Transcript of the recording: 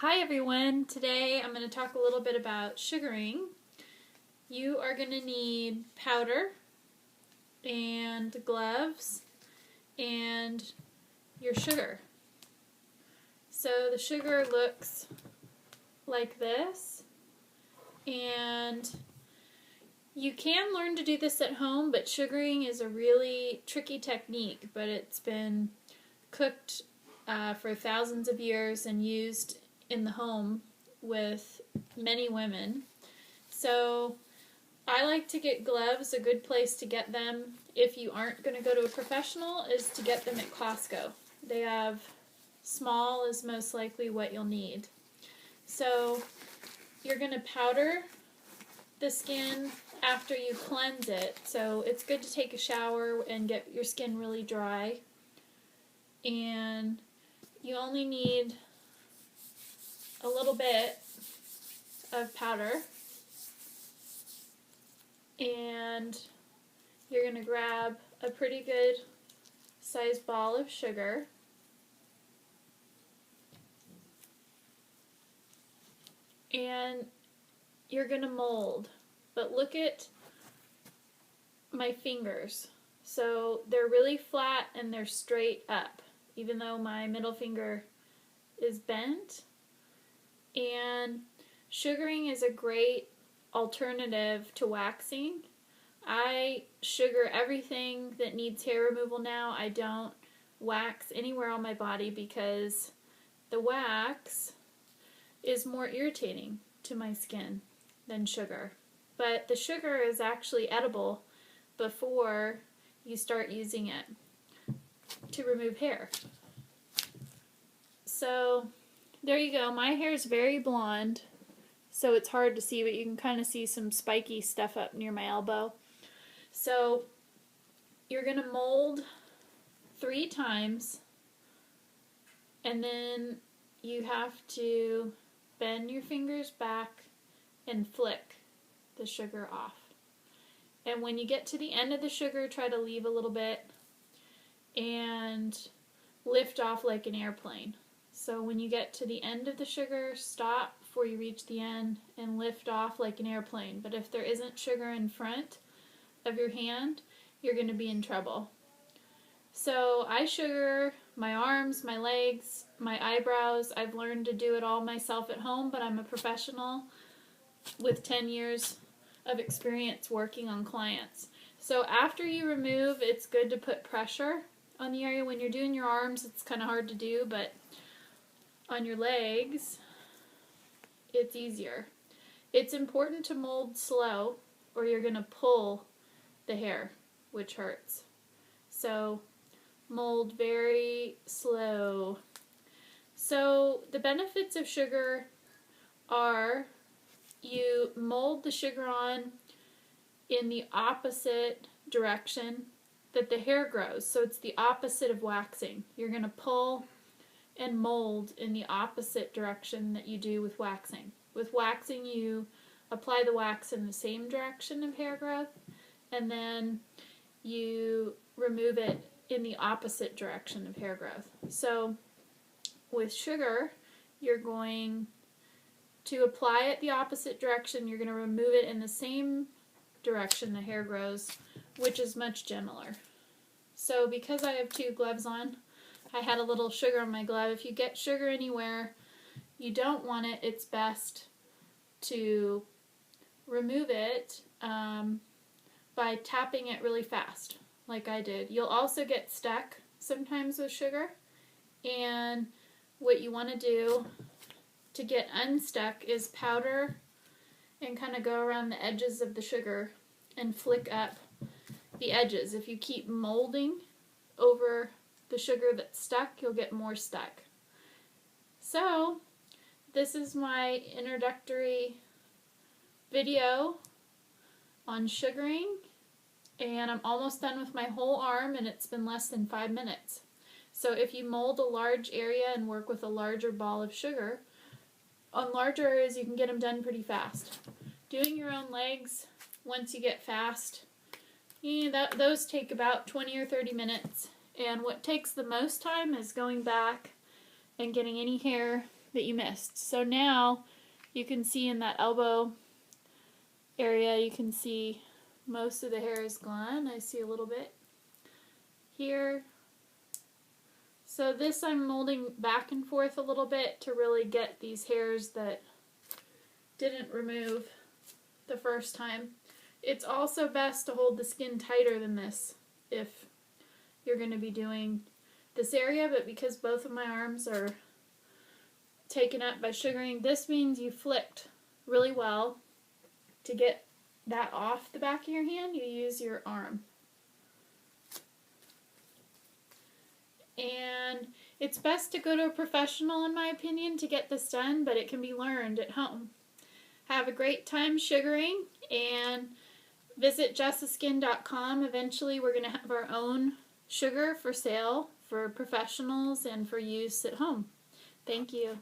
Hi everyone, today I'm going to talk a little bit about sugaring. You are going to need powder and gloves and your sugar. So the sugar looks like this, and you can learn to do this at home, but sugaring is a really tricky technique, but it's been cooked for thousands of years and used in the home with many women. So I like to get gloves. A good place to get them if you aren't going to go to a professional is to get them at Costco. They have small is most likely what you'll need. So you're going to powder the skin after you cleanse it. So it's good to take a shower and get your skin really dry. And you only need a little bit of powder, and you're going to grab a pretty good sized ball of sugar, and you're going to mold. But look at my fingers. So they're really flat and they're straight up, even though my middle finger is bent. And sugaring is a great alternative to waxing. I sugar everything that needs hair removal now. I don't wax anywhere on my body because the wax is more irritating to my skin than sugar. But the sugar is actually edible before you start using it to remove hair. So there you go. My hair is very blonde, so it's hard to see, but you can kind of see some spiky stuff up near my elbow. So you're going to mold 3 times, and then you have to bend your fingers back and flick the sugar off. And when you get to the end of the sugar, try to leave a little bit and lift off like an airplane. So when you get to the end of the sugar, stop before you reach the end and lift off like an airplane. But if there isn't sugar in front of your hand, you're going to be in trouble. So I sugar my arms, my legs, my eyebrows. I've learned to do it all myself at home, but I'm a professional with 10 years of experience working on clients. So after you remove, it's good to put pressure on the area. When you're doing your arms, it's kind of hard to do, but on your legs, it's easier. It's important to mold slow or you're going to pull the hair, which hurts. So mold very slow. So the benefits of sugar are you mold the sugar on in the opposite direction that the hair grows. So it's the opposite of waxing. You're going to pull and mold in the opposite direction that you do with waxing. With waxing, you apply the wax in the same direction of hair growth, and then you remove it in the opposite direction of hair growth. So with sugar, you're going to apply it the opposite direction. You're going to remove it in the same direction the hair grows, which is much gentler. So because I have 2 gloves on, I had a little sugar on my glove. If you get sugar anywhere you don't want it, it's best to remove it by tapping it really fast, like I did. You'll also get stuck sometimes with sugar, and what you want to do to get unstuck is powder and kind of go around the edges of the sugar and flick up the edges. If you keep molding over the sugar that's stuck, you'll get more stuck. So this is my introductory video on sugaring, and I'm almost done with my whole arm, and it's been less than 5 minutes. So if you mold a large area and work with a larger ball of sugar, on larger areas you can get them done pretty fast. Doing your own legs, once you get fast, those take about 20 or 30 minutes. And what takes the most time is going back and getting any hair that you missed. So now you can see in that elbow area, you can see most of the hair is gone. I see a little bit here. So this I'm molding back and forth a little bit to really get these hairs that didn't remove the first time. It's also best to hold the skin tighter than this if you're going to be doing this area, but because both of my arms are taken up by sugaring, this means you flicked really well. To get that off the back of your hand, you use your arm. And it's best to go to a professional, in my opinion, to get this done, but it can be learned at home. Have a great time sugaring, and visit jessaskin.com. Eventually we're going to have our own sugar for sale for professionals and for use at home. Thank you.